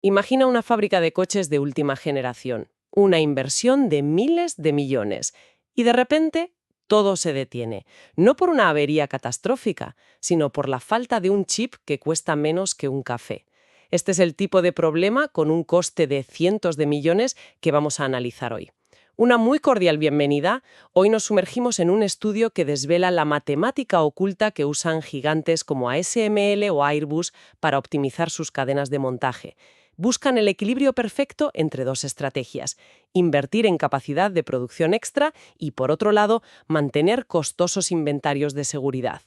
Imagina una fábrica de coches de última generación, una inversión de miles de millones, y de repente todo se detiene, no por una avería catastrófica, sino por la falta de un chip que cuesta menos que un café. Este es el tipo de problema con un coste de cientos de millones que vamos a analizar hoy. Una muy cordial bienvenida. Hoy nos sumergimos en un estudio que desvela la matemática oculta que usan gigantes como ASML o Airbus para optimizar sus cadenas de montaje. Buscan el equilibrio perfecto entre dos estrategias: invertir en capacidad de producción extra y, por otro lado, mantener costosos inventarios de seguridad.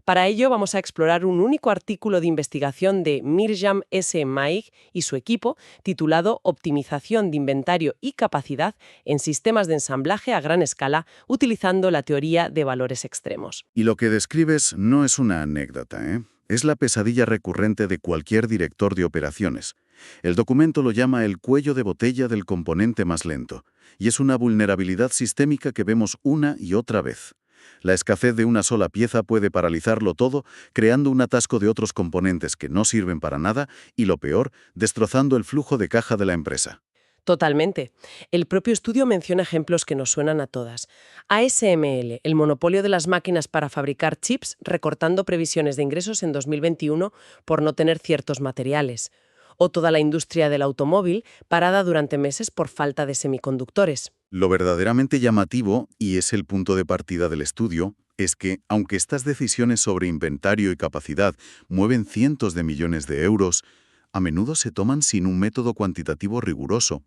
Para ello vamos a explorar un único artículo de investigación de Mirjam S. Maig y su equipo, titulado Optimización de inventario y capacidad en sistemas de ensamblaje a gran escala utilizando la teoría de valores extremos. Y lo que describes no es una anécdota, ¿eh? Es la pesadilla recurrente de cualquier director de operaciones. El documento lo llama el cuello de botella del componente más lento, y es una vulnerabilidad sistémica que vemos una y otra vez. La escasez de una sola pieza puede paralizarlo todo, creando un atasco de otros componentes que no sirven para nada y, lo peor, destrozando el flujo de caja de la empresa. Totalmente. El propio estudio menciona ejemplos que nos suenan a todas. ASML, el monopolio de las máquinas para fabricar chips, recortando previsiones de ingresos en 2021 por no tener ciertos materiales. O toda la industria del automóvil, parada durante meses por falta de semiconductores. Lo verdaderamente llamativo, y es el punto de partida del estudio, es que, aunque estas decisiones sobre inventario y capacidad mueven cientos de millones de euros, a menudo se toman sin un método cuantitativo riguroso.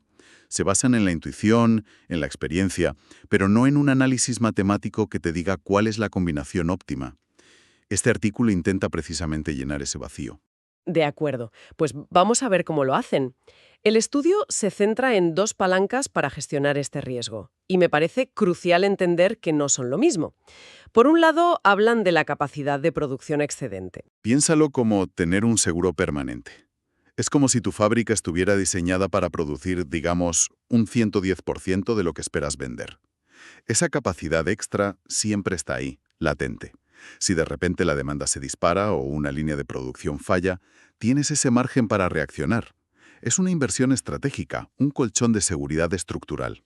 Se basan en la intuición, en la experiencia, pero no en un análisis matemático que te diga cuál es la combinación óptima. Este artículo intenta precisamente llenar ese vacío. De acuerdo, pues vamos a ver cómo lo hacen. El estudio se centra en dos palancas para gestionar este riesgo, y me parece crucial entender que no son lo mismo. Por un lado, hablan de la capacidad de producción excedente. Piénsalo como tener un seguro permanente. Es como si tu fábrica estuviera diseñada para producir, digamos, un 110% de lo que esperas vender. Esa capacidad extra siempre está ahí, latente. Si de repente la demanda se dispara o una línea de producción falla, tienes ese margen para reaccionar. Es una inversión estratégica, un colchón de seguridad estructural.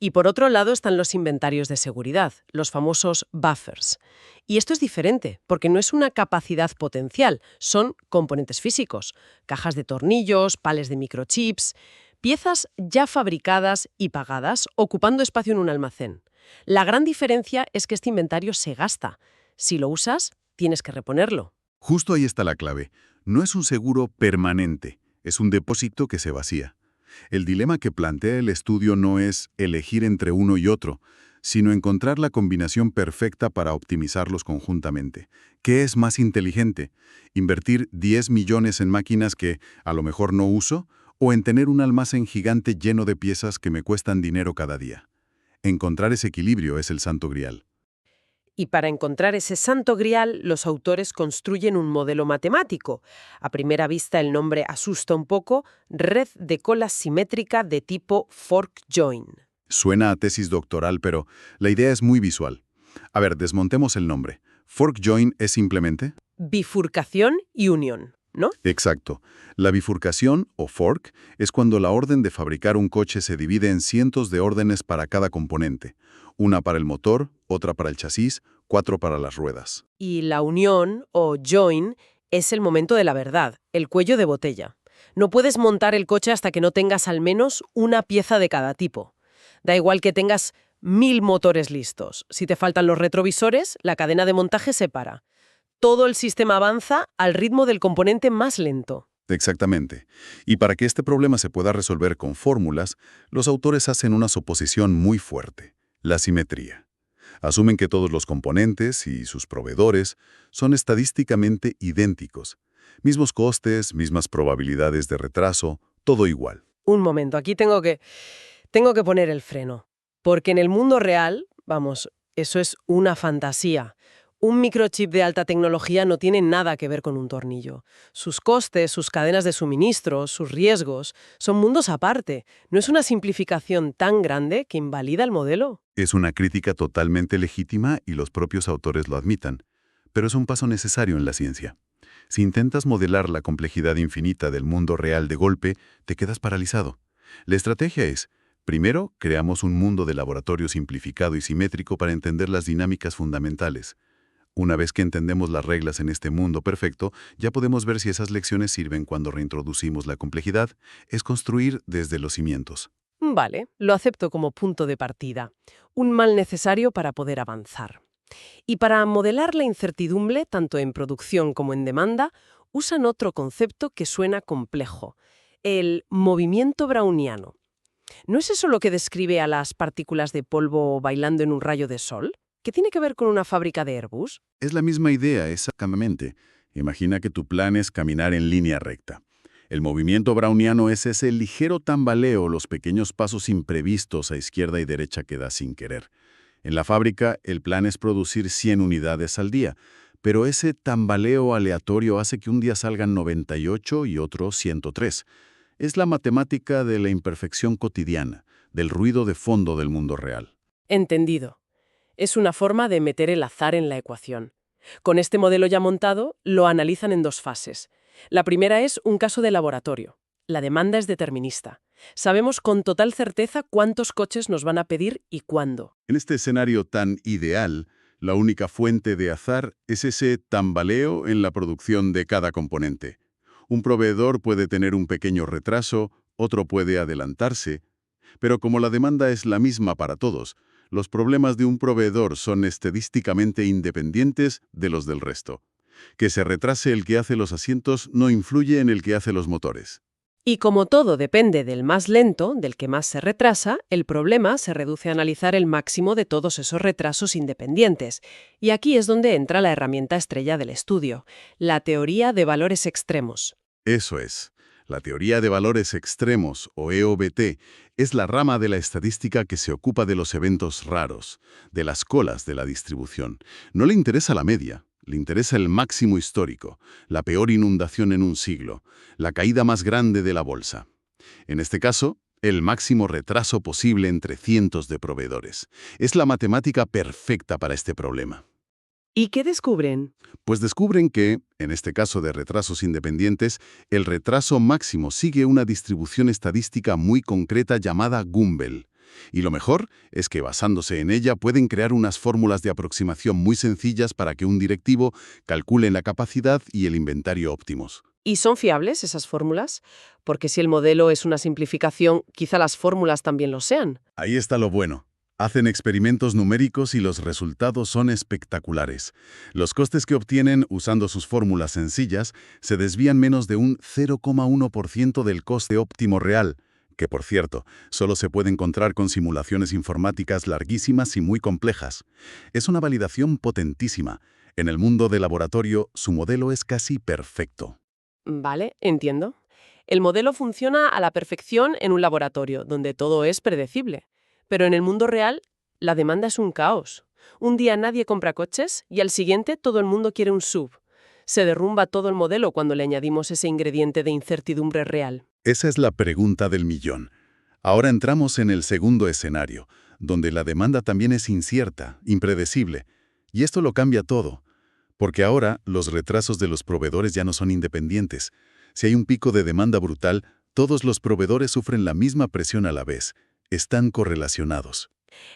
Y por otro lado están los inventarios de seguridad, los famosos buffers. Y esto es diferente, porque no es una capacidad potencial, son componentes físicos, cajas de tornillos, pales de microchips, piezas ya fabricadas y pagadas, ocupando espacio en un almacén. La gran diferencia es que este inventario se gasta. Si lo usas, tienes que reponerlo. Justo ahí está la clave. No es un seguro permanente, es un depósito que se vacía. El dilema que plantea el estudio no es elegir entre uno y otro, sino encontrar la combinación perfecta para optimizarlos conjuntamente. ¿Qué es más inteligente? ¿Invertir 10 millones en máquinas que a lo mejor no uso? ¿O en tener un almacén gigante lleno de piezas que me cuestan dinero cada día? Encontrar ese equilibrio es el santo grial. Y para encontrar ese santo grial, los autores construyen un modelo matemático. A primera vista el nombre asusta un poco: red de cola simétrica de tipo fork-join. Suena a tesis doctoral, pero la idea es muy visual. A ver, desmontemos el nombre. Fork join es simplemente... Bifurcación y unión, ¿no? Exacto. La bifurcación, o fork, es cuando la orden de fabricar un coche se divide en cientos de órdenes para cada componente. Una para el motor, otra para el chasis, 4 para las ruedas. Y la unión, o join, es el momento de la verdad, el cuello de botella. No puedes montar el coche hasta que no tengas al menos una pieza de cada tipo. Da igual que tengas 1000 motores listos. Si te faltan los retrovisores, la cadena de montaje se para. Todo el sistema avanza al ritmo del componente más lento. Exactamente. Y para que este problema se pueda resolver con fórmulas, los autores hacen una suposición muy fuerte: la simetría. Asumen que todos los componentes y sus proveedores son estadísticamente idénticos. Mismos costes, mismas probabilidades de retraso, todo igual. Un momento, aquí tengo que poner el freno. Porque en el mundo real, vamos, eso es una fantasía. Un microchip de alta tecnología no tiene nada que ver con un tornillo. Sus costes, sus cadenas de suministro, sus riesgos, son mundos aparte. ¿No es una simplificación tan grande que invalida el modelo? Es una crítica totalmente legítima y los propios autores lo admitan, pero es un paso necesario en la ciencia. Si intentas modelar la complejidad infinita del mundo real de golpe, te quedas paralizado. La estrategia es, primero, creamos un mundo de laboratorio simplificado y simétrico para entender las dinámicas fundamentales. Una vez que entendemos las reglas en este mundo perfecto, ya podemos ver si esas lecciones sirven cuando reintroducimos la complejidad, es construir desde los cimientos. Vale, lo acepto como punto de partida. Un mal necesario para poder avanzar. Y para modelar la incertidumbre, tanto en producción como en demanda, usan otro concepto que suena complejo, el movimiento browniano. ¿No es eso lo que describe a las partículas de polvo bailando en un rayo de sol? ¿Qué tiene que ver con una fábrica de Airbus? Es la misma idea, exactamente. Imagina que tu plan es caminar en línea recta. El movimiento browniano es ese ligero tambaleo, los pequeños pasos imprevistos a izquierda y derecha que das sin querer. En la fábrica, el plan es producir 100 unidades al día, pero ese tambaleo aleatorio hace que un día salgan 98 y otro 103. Es la matemática de la imperfección cotidiana, del ruido de fondo del mundo real. Entendido. Es una forma de meter el azar en la ecuación. Con este modelo ya montado, lo analizan en dos fases. La primera es un caso de laboratorio. La demanda es determinista. Sabemos con total certeza cuántos coches nos van a pedir y cuándo. En este escenario tan ideal, la única fuente de azar es ese tambaleo en la producción de cada componente. Un proveedor puede tener un pequeño retraso, otro puede adelantarse, pero como la demanda es la misma para todos, los problemas de un proveedor son estadísticamente independientes de los del resto. Que se retrase el que hace los asientos no influye en el que hace los motores. Y como todo depende del más lento, del que más se retrasa, el problema se reduce a analizar el máximo de todos esos retrasos independientes. Y aquí es donde entra la herramienta estrella del estudio, la teoría de valores extremos. Eso es. La teoría de valores extremos, o EOVT, es la rama de la estadística que se ocupa de los eventos raros, de las colas de la distribución. No le interesa la media, le interesa el máximo histórico, la peor inundación en un siglo, la caída más grande de la bolsa. En este caso, el máximo retraso posible entre cientos de proveedores. Es la matemática perfecta para este problema. ¿Y qué descubren? Pues descubren que, en este caso de retrasos independientes, el retraso máximo sigue una distribución estadística muy concreta llamada Gumbel. Y lo mejor es que basándose en ella pueden crear unas fórmulas de aproximación muy sencillas para que un directivo calcule la capacidad y el inventario óptimos. ¿Y son fiables esas fórmulas? Porque si el modelo es una simplificación, quizá las fórmulas también lo sean. Ahí está lo bueno. Hacen experimentos numéricos y los resultados son espectaculares. Los costes que obtienen usando sus fórmulas sencillas se desvían menos de un 0,1% del coste óptimo real, que por cierto, solo se puede encontrar con simulaciones informáticas larguísimas y muy complejas. Es una validación potentísima. En el mundo del laboratorio, su modelo es casi perfecto. Vale, entiendo. El modelo funciona a la perfección en un laboratorio, donde todo es predecible. Pero en el mundo real, la demanda es un caos. Un día nadie compra coches y al siguiente todo el mundo quiere un SUV. Se derrumba todo el modelo cuando le añadimos ese ingrediente de incertidumbre real. Esa es la pregunta del millón. Ahora entramos en el segundo escenario, donde la demanda también es incierta, impredecible. Y esto lo cambia todo. Porque ahora los retrasos de los proveedores ya no son independientes. Si hay un pico de demanda brutal, todos los proveedores sufren la misma presión a la vez. Están correlacionados.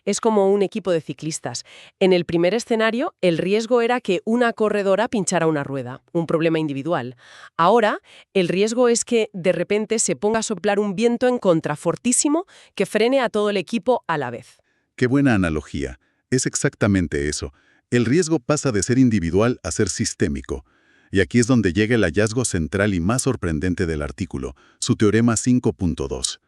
Es como un equipo de ciclistas. En el primer escenario, el riesgo era que una corredora pinchara una rueda, un problema individual. Ahora, el riesgo es que de repente se ponga a soplar un viento en contra fortísimo que frene a todo el equipo a la vez. Qué buena analogía. Es exactamente eso. El riesgo pasa de ser individual a ser sistémico. Y aquí es donde llega el hallazgo central y más sorprendente del artículo, su teorema 5.2.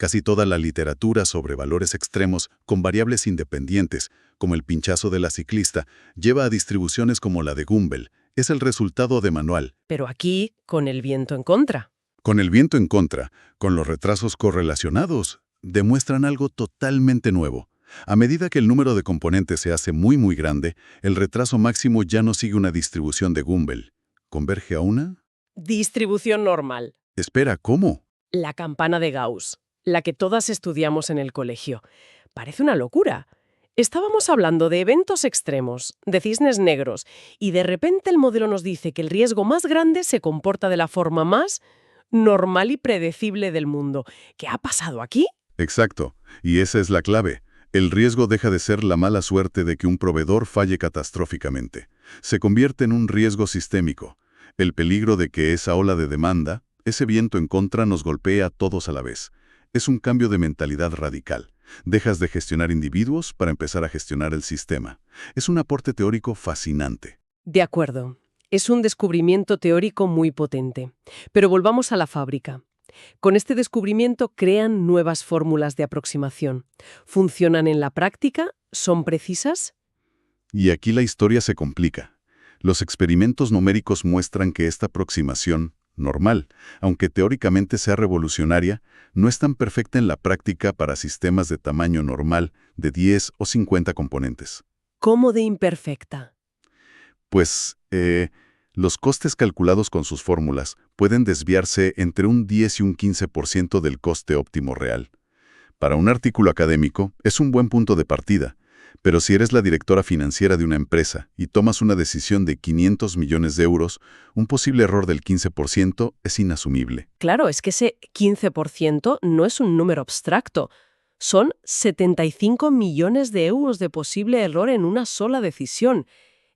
Casi toda la literatura sobre valores extremos con variables independientes, como el pinchazo de la ciclista, lleva a distribuciones como la de Gumbel. Es el resultado de manual. Pero aquí, con el viento en contra. Con el viento en contra, con los retrasos correlacionados, demuestran algo totalmente nuevo. A medida que el número de componentes se hace muy grande, el retraso máximo ya no sigue una distribución de Gumbel. ¿Converge a una? Distribución normal. Espera, ¿cómo? La campana de Gauss, la que todas estudiamos en el colegio. Parece una locura. Estábamos hablando de eventos extremos, de cisnes negros, y de repente el modelo nos dice que el riesgo más grande se comporta de la forma más normal y predecible del mundo. ¿Qué ha pasado aquí? Exacto, y esa es la clave. El riesgo deja de ser la mala suerte de que un proveedor falle catastróficamente. Se convierte en un riesgo sistémico. El peligro de que esa ola de demanda, ese viento en contra, nos golpee a todos a la vez. Es un cambio de mentalidad radical. Dejas de gestionar individuos para empezar a gestionar el sistema. Es un aporte teórico fascinante. De acuerdo. Es un descubrimiento teórico muy potente. Pero volvamos a la fábrica. Con este descubrimiento crean nuevas fórmulas de aproximación. ¿Funcionan en la práctica? ¿Son precisas? Y aquí la historia se complica. Los experimentos numéricos muestran que esta aproximación, normal, aunque teóricamente sea revolucionaria, no es tan perfecta en la práctica para sistemas de tamaño normal de 10 o 50 componentes. ¿Cómo de imperfecta? Pues, los costes calculados con sus fórmulas pueden desviarse entre un 10 y un 15% del coste óptimo real. Para un artículo académico es un buen punto de partida, pero si eres la directora financiera de una empresa y tomas una decisión de 500 millones de euros, un posible error del 15% es inasumible. Claro, es que ese 15% no es un número abstracto. Son 75 millones de euros de posible error en una sola decisión.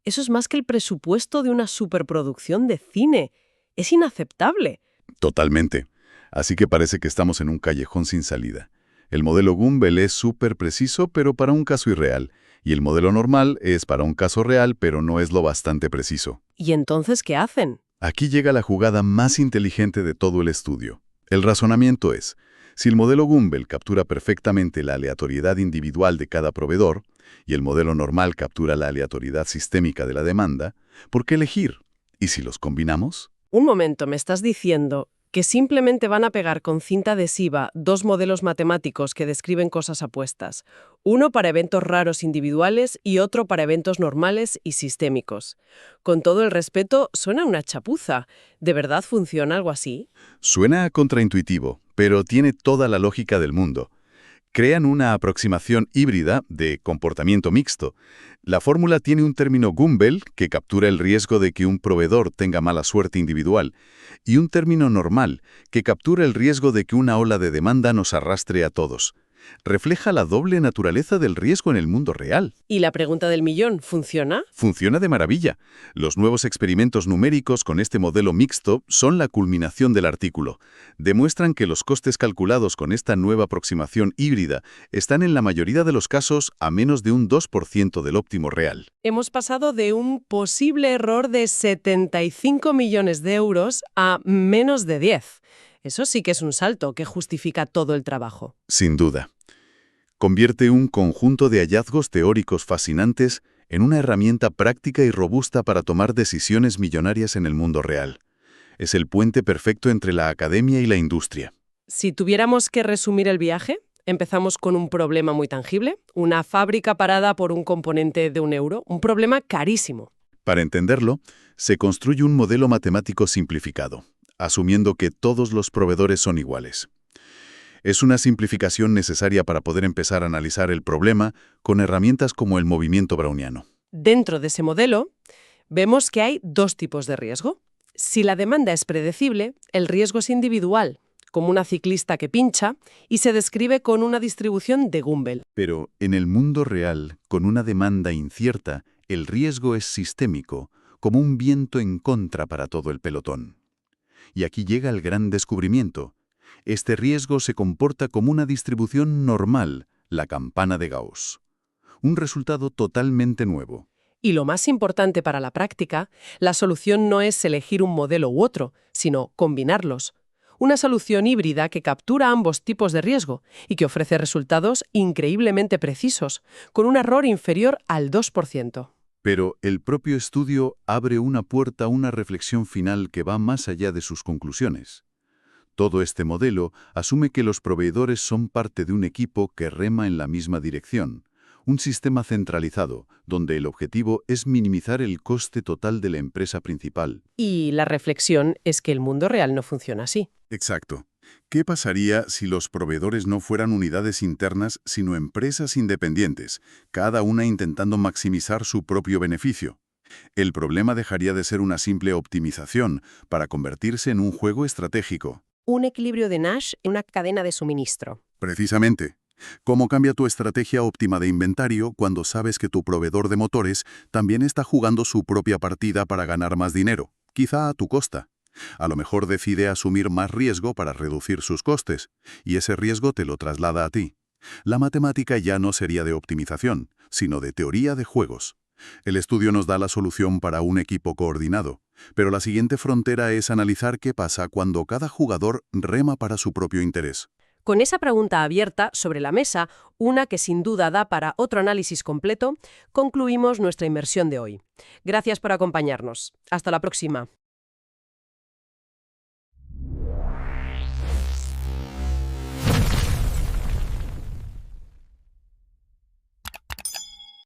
Eso es más que el presupuesto de una superproducción de cine. Es inaceptable. Totalmente. Así que parece que estamos en un callejón sin salida. El modelo Gumbel es súper preciso, pero para un caso irreal. Y el modelo normal es para un caso real, pero no es lo bastante preciso. ¿Y entonces qué hacen? Aquí llega la jugada más inteligente de todo el estudio. El razonamiento es, si el modelo Gumbel captura perfectamente la aleatoriedad individual de cada proveedor, y el modelo normal captura la aleatoriedad sistémica de la demanda, ¿por qué elegir? ¿Y si los combinamos? Un momento, me estás diciendo que simplemente van a pegar con cinta adhesiva dos modelos matemáticos que describen cosas apuestas, uno para eventos raros individuales y otro para eventos normales y sistémicos. Con todo el respeto, suena una chapuza. ¿De verdad funciona algo así? Suena contraintuitivo, pero tiene toda la lógica del mundo. Crean una aproximación híbrida de comportamiento mixto. La fórmula tiene un término Gumbel, que captura el riesgo de que un proveedor tenga mala suerte individual, y un término normal, que captura el riesgo de que una ola de demanda nos arrastre a todos. Refleja la doble naturaleza del riesgo en el mundo real. ¿Y la pregunta del millón funciona? Funciona de maravilla. Los nuevos experimentos numéricos con este modelo mixto son la culminación del artículo. Demuestran que los costes calculados con esta nueva aproximación híbrida están en la mayoría de los casos a menos de un 2% del óptimo real. Hemos pasado de un posible error de 75 millones de euros a menos de 10. Eso sí que es un salto que justifica todo el trabajo. Sin duda. Convierte un conjunto de hallazgos teóricos fascinantes en una herramienta práctica y robusta para tomar decisiones millonarias en el mundo real. Es el puente perfecto entre la academia y la industria. Si tuviéramos que resumir el viaje, empezamos con un problema muy tangible, una fábrica parada por un componente de €1, un problema carísimo. Para entenderlo, se construye un modelo matemático simplificado, asumiendo que todos los proveedores son iguales. Es una simplificación necesaria para poder empezar a analizar el problema con herramientas como el movimiento browniano. Dentro de ese modelo, vemos que hay dos tipos de riesgo. Si la demanda es predecible, el riesgo es individual, como una ciclista que pincha, y se describe con una distribución de Gumbel. Pero en el mundo real, con una demanda incierta, el riesgo es sistémico, como un viento en contra para todo el pelotón. Y aquí llega el gran descubrimiento. Este riesgo se comporta como una distribución normal, la campana de Gauss. Un resultado totalmente nuevo. Y lo más importante para la práctica, la solución no es elegir un modelo u otro, sino combinarlos. Una solución híbrida que captura ambos tipos de riesgo y que ofrece resultados increíblemente precisos, con un error inferior al 2%. Pero el propio estudio abre una puerta a una reflexión final que va más allá de sus conclusiones. Todo este modelo asume que los proveedores son parte de un equipo que rema en la misma dirección, un sistema centralizado, donde el objetivo es minimizar el coste total de la empresa principal. Y la reflexión es que el mundo real no funciona así. Exacto. ¿Qué pasaría si los proveedores no fueran unidades internas, sino empresas independientes, cada una intentando maximizar su propio beneficio? El problema dejaría de ser una simple optimización para convertirse en un juego estratégico. Un equilibrio de Nash en una cadena de suministro. Precisamente. ¿Cómo cambia tu estrategia óptima de inventario cuando sabes que tu proveedor de motores también está jugando su propia partida para ganar más dinero, quizá a tu costa? A lo mejor decide asumir más riesgo para reducir sus costes, y ese riesgo te lo traslada a ti. La matemática ya no sería de optimización, sino de teoría de juegos. El estudio nos da la solución para un equipo coordinado, pero la siguiente frontera es analizar qué pasa cuando cada jugador rema para su propio interés. Con esa pregunta abierta sobre la mesa, una que sin duda da para otro análisis completo, concluimos nuestra inmersión de hoy. Gracias por acompañarnos. Hasta la próxima.